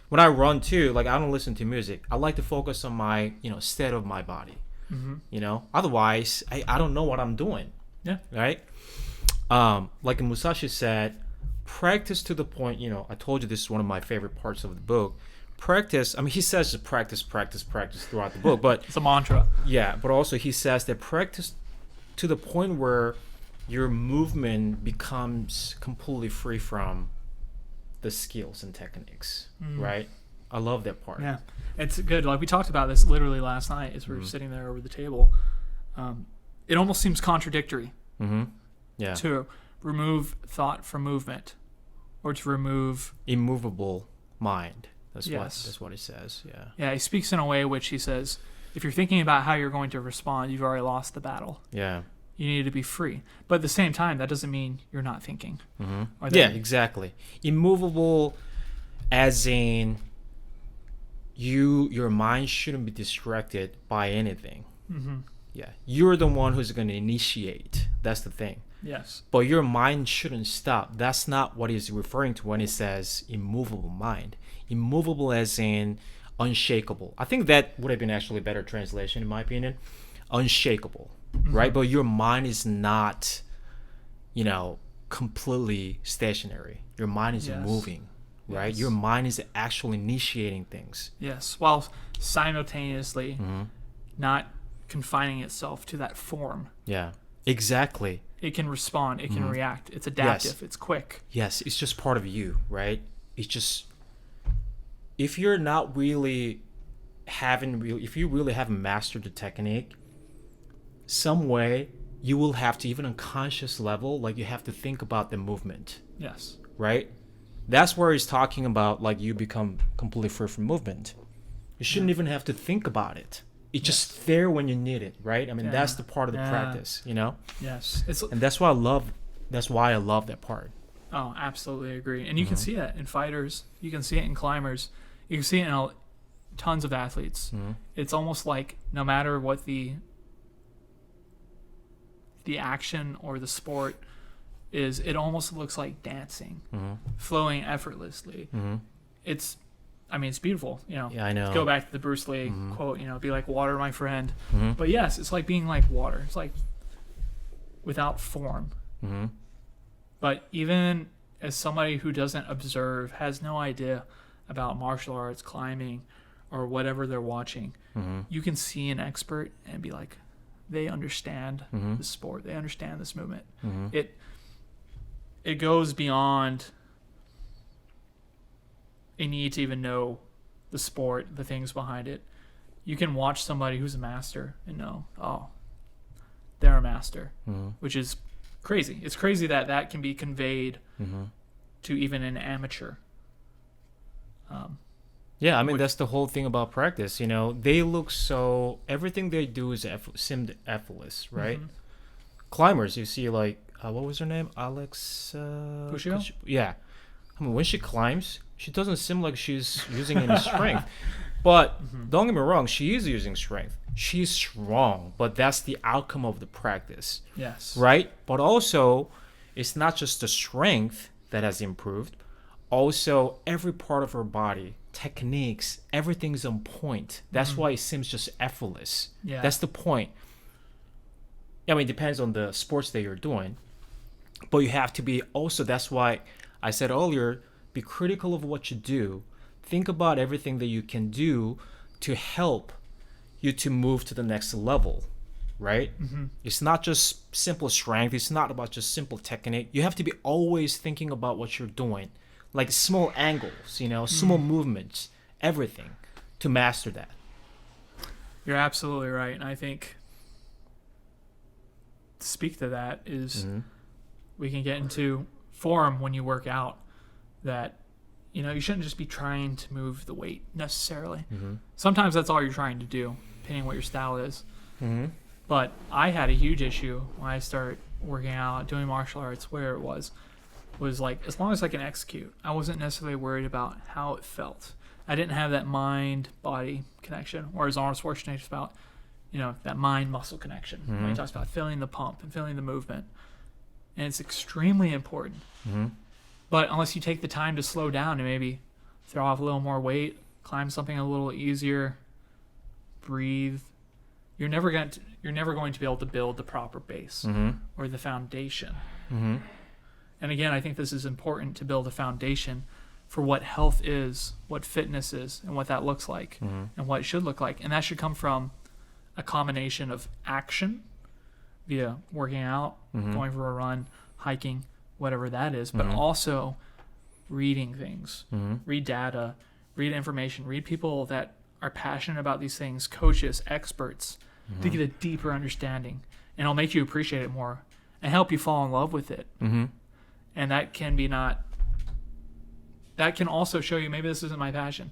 When I run too, like I don't listen to music. I like to focus on my, you know, state of my body. You know, otherwise I don't know what I'm doing. Yeah. Right. Like Musashi said, practice to the point. You know, I told you this is one of my favorite parts of the book. Practice. I mean, he says to practice throughout the book, but it's a mantra. Yeah, but also he says that practice to the point where your movement becomes completely free from the skills and techniques, right? I love that part. Yeah, it's good. Like we talked about this literally last night as we were sitting there over the table. It almost seems contradictory to remove thought from movement or to remove immovable mind. That's what he says. Yeah. Yeah, he speaks in a way which he says, if you're thinking about how you're going to respond, you've already lost the battle. Yeah. You need to be free. But at the same time, that doesn't mean you're not thinking. Mm-hmm. Yeah, exactly. Immovable as in your mind shouldn't be distracted by anything. Mm-hmm. Yeah. You're the one who's going to initiate. That's the thing. Yes. But your mind shouldn't stop. That's not what he's referring to when he says immovable mind. Immovable as in unshakable. I think that would have been actually a better translation in my opinion. Unshakable, right? But your mind is not, completely stationary. Your mind is moving, right? Yes. Your mind is actually initiating things. Yes, while simultaneously not confining itself to that form. Yeah, exactly. It can respond. It can react. It's adaptive. Yes. It's quick. Yes, it's just part of you, right? It's just, if you're not really if you really haven't mastered the technique, some way you will have to, even on conscious level, like you have to think about the movement, Yes. right? That's where he's talking about like you become completely free from movement. You shouldn't even have to think about it. It's just there when you need it, right? I mean, that's the part of the practice, Yes. And that's why I love that part. Oh, absolutely agree. And you can see it in fighters. You can see it in climbers. You can see it in tons of athletes. It's almost like no matter what the action or the sport is, it almost looks like dancing, flowing effortlessly. It's beautiful. Yeah, I know. Go back to the Bruce Lee quote, be like water, my friend. But yes, it's like being like water. It's like without form. But even as somebody who doesn't observe, has no idea about martial arts, climbing, or whatever they're watching, you can see an expert and be like, they understand the sport. They understand this movement. It goes beyond a need to even know the sport, the things behind it. You can watch somebody who's a master and know, oh, they're a master, which is crazy. It's crazy that can be conveyed to even an amateur. Yeah, I mean, that's the whole thing about practice. They look everything they do is seemed effortless, right? Climbers, you see, like, what was her name? Alex Puccio? Yeah. I mean, when she climbs, she doesn't seem like she's using any strength. But don't get me wrong, she is using strength. She's strong, but that's the outcome of the practice. Yes. Right? But also, it's not just the strength that has improved. Also, every part of her body, techniques, everything's on point. That's why it seems just effortless. Yeah. That's the point. I mean, it depends on the sports that you're doing. But you have to be also, that's why I said earlier, be critical of what you do. Think about everything that you can do to help you to move to the next level, right? It's not just simple strength. It's not about just simple technique. You have to be always thinking about what you're doing. Like small angles, small movements, everything to master that. You're absolutely right. And I think to speak to that is we can get into form when you work out that, you shouldn't just be trying to move the weight necessarily. Sometimes that's all you're trying to do, depending on what your style is. But I had a huge issue when I started working out, doing martial arts, where it was like, as long as I can execute, I wasn't necessarily worried about how it felt. I didn't have that mind-body connection, or as Arnold Schwarzenegger's about, that mind-muscle connection. When he talks about feeling the pump and feeling the movement. And it's extremely important. But unless you take the time to slow down and maybe throw off a little more weight, climb something a little easier, breathe, you're never going to be able to build the proper base or the foundation. And again, I think this is important to build a foundation for what health is, what fitness is, and what that looks like, and what it should look like. And that should come from a combination of action via working out, going for a run, hiking, whatever that is, but also reading things, read data, read information, read people that are passionate about these things, coaches, experts, to get a deeper understanding. And it'll make you appreciate it more and help you fall in love with it. And that can also show you maybe this isn't my passion.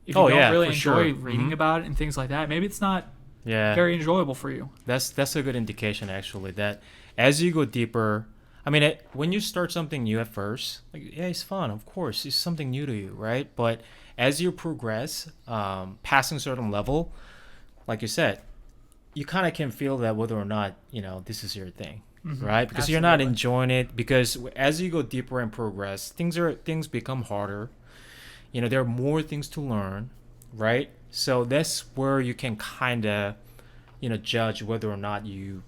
If you don't really enjoy reading about it and things like that, maybe it's not Yeah. very enjoyable for you. That's a good indication actually that as you go deeper, I mean, when you start something new at first, like yeah, it's fun, of course, it's something new to you, right? But as you progress, passing a certain level, like you said, you kind of can feel that whether or not this is your thing, right? Because you're not Absolutely. enjoying it. Because as you go deeper and progress, things become harder. There are more things to learn, right? So that's where you can kind of judge whether or not you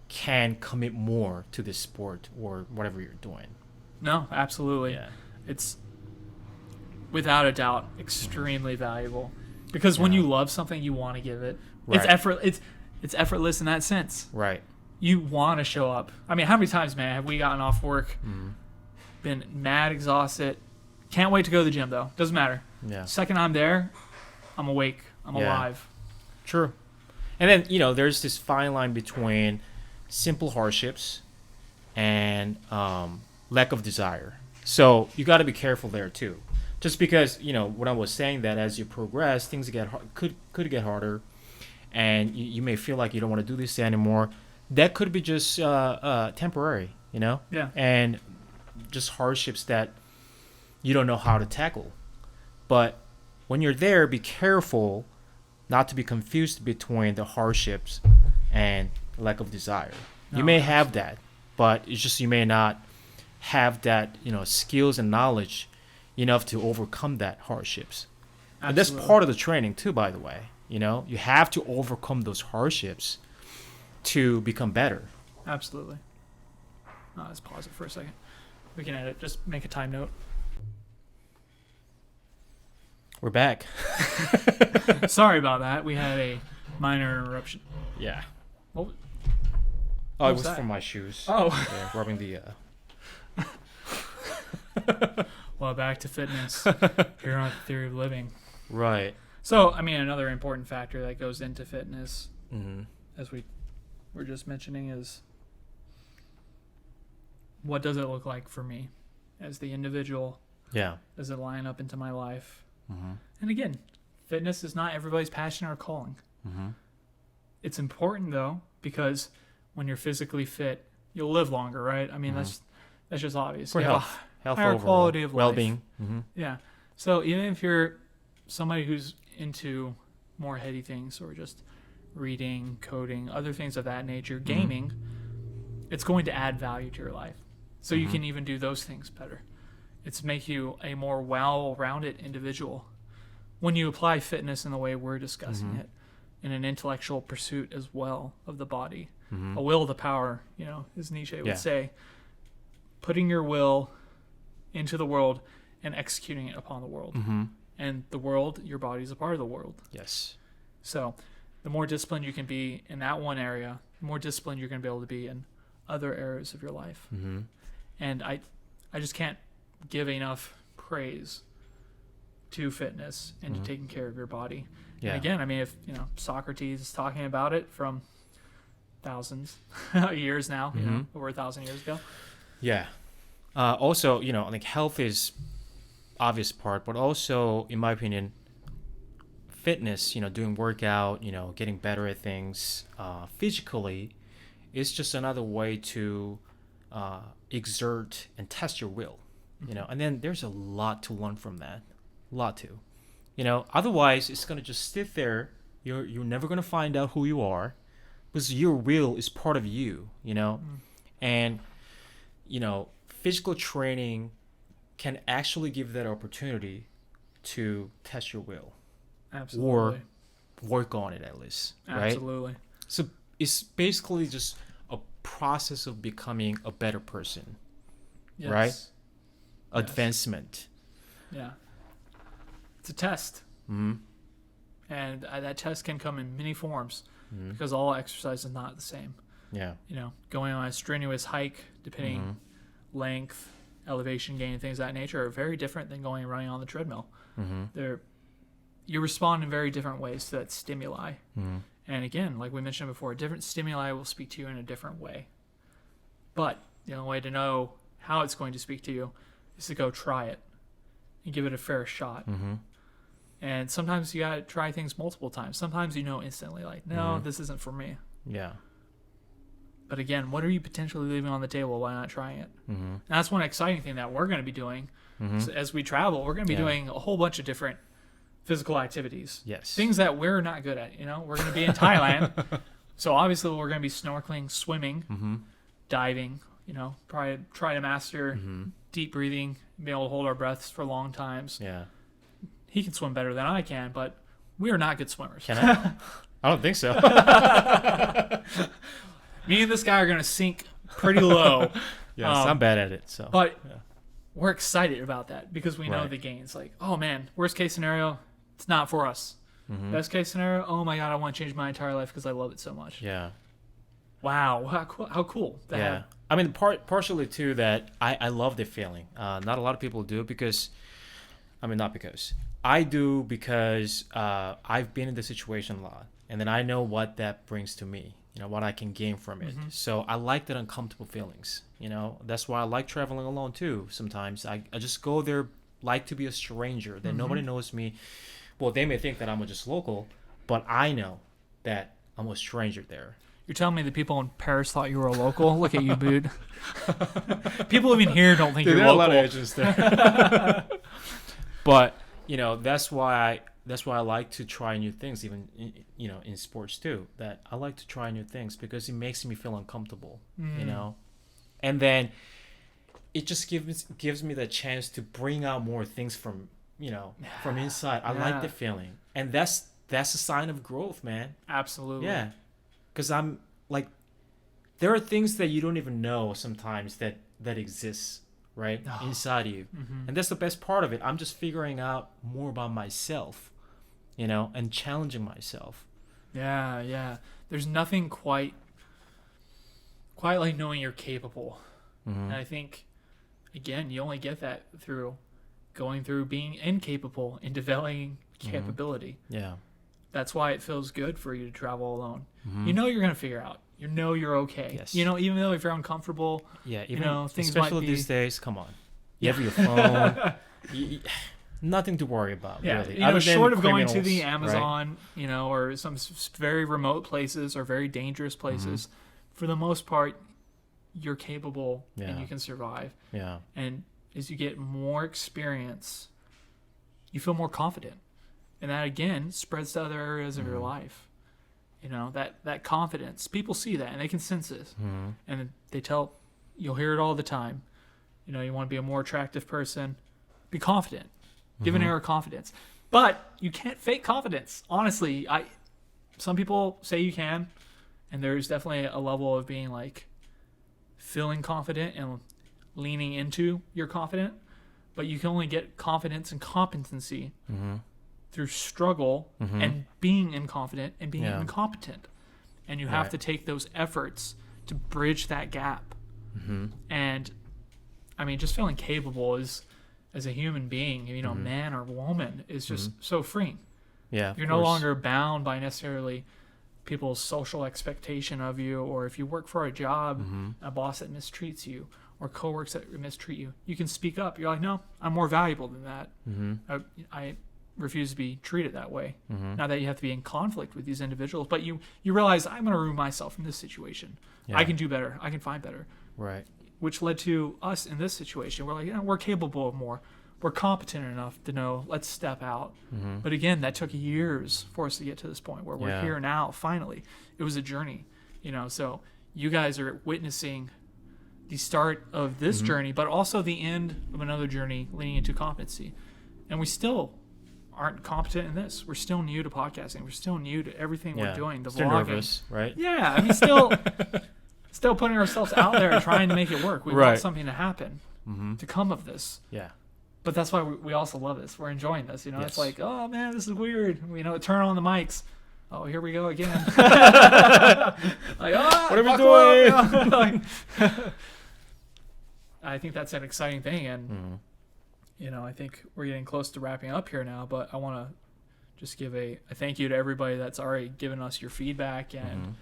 can commit more to this sport or whatever you're doing. No, absolutely. Yeah. It's without a doubt extremely valuable because when Yeah. you love something, you want to give it. Right. It's effortless in that sense. Right. You want to show up. I mean, how many times, man, have we gotten off work, been mad, exhausted, can't wait to go to the gym though. Doesn't matter. Yeah. Second I'm there, I'm awake. I'm Yeah. alive. True. And then there's this fine line between simple hardships and lack of desire. So you got to be careful there too. Just because when I was saying that as you progress, things could get harder, and you may feel like you don't want to do this anymore. That could be just temporary, Yeah. and just hardships that you don't know how to tackle. But when you're there, be careful not to be confused between the hardships and lack of desire. You No, may have that, but it's just you may not have that skills and knowledge enough to overcome that hardships. And that's Absolutely. part of the training too, by the way. You have to overcome those hardships to become better. Absolutely. Let's pause it for a second. We can edit. Just make a time note. We're back. Sorry about that. We had a minor interruption. Yeah. What? Oh, What it was was that? from my shoes. Oh. Yeah, rubbing the. Well, back to fitness. Here on the Theory of Living. Right. So, I mean, another important factor that goes into fitness, Mm-hmm. as we were just mentioning, is what does it look like for me as the individual? Yeah. Does it line up into my life? Mm-hmm. And again, fitness is not everybody's passion or calling. Mm-hmm. It's important though, because when you're physically fit, you'll live longer, right? I mean, that's just obvious. For You have a health. Health higher overall. quality of life. Well-being. Mm-hmm. Yeah. So even if you're somebody who's into more heady things or just reading, coding, other things of that nature, gaming, it's going to add value to your life. So you can even do those things better. It's make you a more well-rounded individual when you apply fitness in the way we're discussing it, in an intellectual pursuit as well of the body. A will to power, as Nietzsche would say, putting your will into the world and executing it upon the world. And the world, your body is a part of the world. Yes. So the more disciplined you can be in that one area, the more disciplined you're going to be able to be in other areas of your life. Mm-hmm. And I just can't give enough praise to fitness and to taking care of your body. Yeah. And again, I mean, if Socrates is talking about it from thousands of years now, over 1,000 years ago. Yeah. Also, like health is obvious part, but also, in my opinion, fitness, doing workout, getting better at things physically is just another way to exert and test your will, and then there's a lot to learn from that. A lot to. Otherwise it's going to just sit there. You're never going to find out who you are because your will is part of you, and physical training can actually give that opportunity to test your will Absolutely. or work on it at least, right? Absolutely. So it's basically just a process of becoming a better person, Yes. right? Yes. Advancement. Yeah. It's a test. Mm-hmm. And that test can come in many forms Mm-hmm. because all exercise is not the same. Yeah. Going on a strenuous hike, depending length, elevation gain, things of that nature, are very different than going and running on the treadmill. Mm-hmm. You respond in very different ways to that stimuli. Mm-hmm. And again, like we mentioned before, different stimuli will speak to you in a different way. But the only way to know how it's going to speak to you is to go try it and give it a fair shot. Mm-hmm. And sometimes you gotta try things multiple times. Sometimes you know instantly, like, no, this isn't for me. Yeah. But again, what are you potentially leaving on the table by not trying it? And that's one exciting thing that we're going to be doing. So as we travel. We're going to be doing a whole bunch of different physical activities. Yes. Things that we're not good at. You know, we're going to be in Thailand. So obviously we're going to be snorkeling, swimming, diving, you know, probably try to master deep breathing, be able to hold our breaths for long times. Yeah. He can swim better than I can, but we are not good swimmers. Can I? I don't think so. Me and this guy are going to sink pretty low. Yes, I'm bad at it. So, But we're excited about that because we know Right. the gains. Like, oh man, worst case scenario, it's not for us. Best case scenario, oh my God, I want to change my entire life because I love it so much. yeah. Wow, how cool. That Yeah. I mean, partially too that I love the feeling. Not a lot of people do because, I mean, not because. I do because I've been in the situation a lot. And then I know what that brings to me, you know, what I can gain from it. So I like that uncomfortable feelings, you know. That's why I like traveling alone too sometimes. I just go there, like to be a stranger, that nobody knows me. Well, they may think that I'm just local, but I know that I'm a stranger there. You're telling me the people in Paris thought you were a local? Look at you, dude. People even here don't think you're there are local. a lot of agents there. But, you know, that's why I like to try new things, even in sports too. That I like to try new things because it makes me feel uncomfortable, you know. And then it just gives me the chance to bring out more things from inside. I like the feeling, and that's a sign of growth, man. Absolutely. Yeah, because I'm like, there are things that you don't even know sometimes that exists right inside you, and that's the best part of it. I'm just figuring out more about myself, you know, and challenging myself. Yeah. There's nothing quite like knowing you're capable. And I think, again, you only get that through going through being incapable and developing capability. Yeah. That's why it feels good for you to travel alone. You know you're going to figure out. You know you're okay. Yes. You know, even though if you're uncomfortable, Yeah, even, you know, things especially might be... these days, come on. You have your phone. Nothing to worry about, Yeah, really. you know, Other than short of going to the criminals, Amazon, you know, or some very remote places or very dangerous places, for the most part, you're capable and you can survive. Yeah. And as you get more experience, you feel more confident. And that, again, spreads to other areas of your life. You know, that confidence. People see that and they can sense it. And you'll hear it all the time. You know, you want to be a more attractive person, be confident. Give an air of confidence. But you can't fake confidence. Honestly, some people say you can, and there's definitely a level of being like feeling confident and leaning into your confident, but you can only get confidence and competency through struggle and being inconfident and being incompetent. And you have to take those efforts to bridge that gap. And I mean, just feeling capable is, as a human being, you know, man or woman, is just so freeing. Yeah. You're no longer bound by necessarily people's social expectation of you, or if you work for a job, a boss that mistreats you, or coworkers that mistreat you. You can speak up. You're like, no, I'm more valuable than that. I refuse to be treated that way. Not that you have to be in conflict with these individuals, but you realize, I'm going to remove myself from this situation. I can do better. I can find better. Right. Which led to us in this situation. We're like, you know, we're capable of more. We're competent enough to know, let's step out. But again, that took years for us to get to this point where we're here now, finally. It was a journey, you know, so you guys are witnessing the start of this journey, but also the end of another journey leading into competency. And we still aren't competent in this. We're still new to podcasting. We're still new to everything we're doing. The still vlogging. nervous, right? Yeah, I mean, still putting ourselves out there and trying to make it work. We want something to happen, to come of this. Yeah. But that's why we also love this. We're enjoying this. You know, Yes. It's like, oh man, this is weird. You know, turn on the mics. Oh, here we go again. Like, What are we doing? Like, I think that's an exciting thing, and you know, I think we're getting close to wrapping up here now. But I want to just give a thank you to everybody that's already given us your feedback, and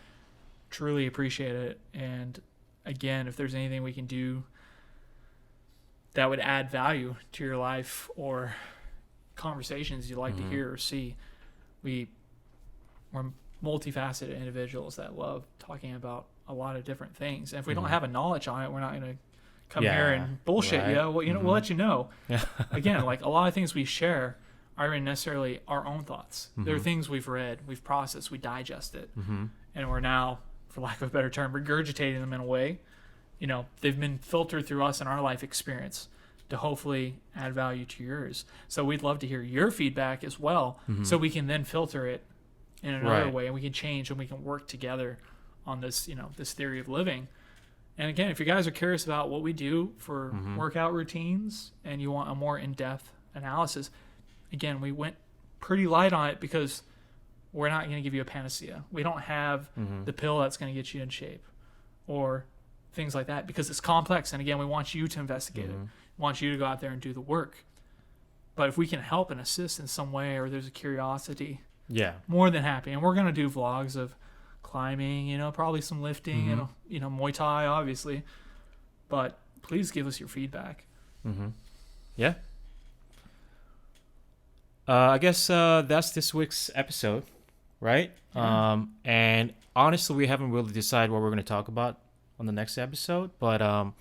truly appreciate it. And again, if there's anything we can do that would add value to your life, or conversations you'd like to hear or see. We're multifaceted individuals that love talking about a lot of different things. And if we don't have a knowledge on it, we're not going to come here and bullshit you. Well, we'll let you know. Yeah. Again, like a lot of things we share aren't even necessarily our own thoughts. They're things we've read, we've processed, we digest it, and we're now, for lack of a better term, regurgitating them in a way. They've been filtered through us and our life experience to hopefully add value to yours. So we'd love to hear your feedback as well, so we can then filter it in another way, and we can change and we can work together on this, this theory of living. And again, if you guys are curious about what we do for workout routines and you want a more in-depth analysis, again, we went pretty light on it because we're not going to give you a panacea. We don't have the pill that's going to get you in shape or things like that, because it's complex. And again, we want you to investigate it. We want you to go out there and do the work. But if we can help and assist in some way, or there's a curiosity, more than happy. And we're going to do vlogs of climbing, probably some lifting, and Muay Thai, obviously. But please give us your feedback. Yeah. I guess that's this week's episode, right? And honestly, we haven't really decided what we're going to talk about on the next episode, but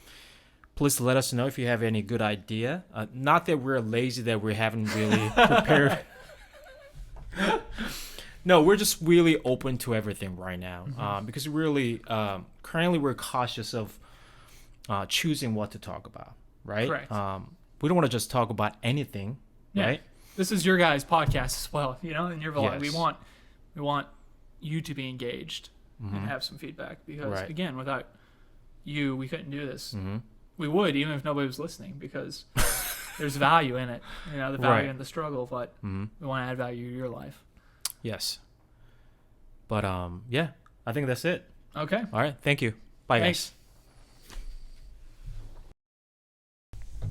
please let us know if you have any good idea. Not that we're lazy, that we haven't really prepared. No, we're just really open to everything right now, because really, currently we're cautious of choosing what to talk about, right? Correct. We don't want to just talk about anything, right? This is your guys' podcast as well, in your vlog. Yes. We want you to be engaged and have some feedback, because again, without you, we couldn't do this. We would, even if nobody was listening, because there's value in it, the value in the struggle, but we want to add value to your life. Yes. But yeah, I think that's it. Okay. All right. Thank you. Bye, Thanks. guys.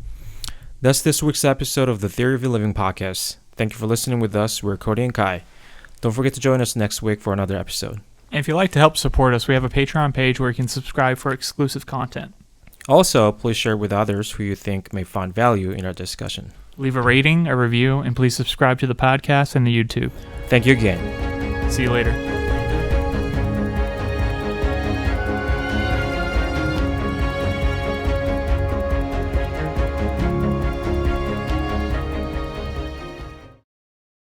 That's this week's episode of the Theory of Your Living podcast. Thank you for listening with us. We're Cody and Kai. Don't forget to join us next week for another episode. And if you'd like to help support us, we have a Patreon page where you can subscribe for exclusive content. Also, please share with others who you think may find value in our discussion. Leave a rating, a review, and please subscribe to the podcast and the YouTube. Thank you again. See you later.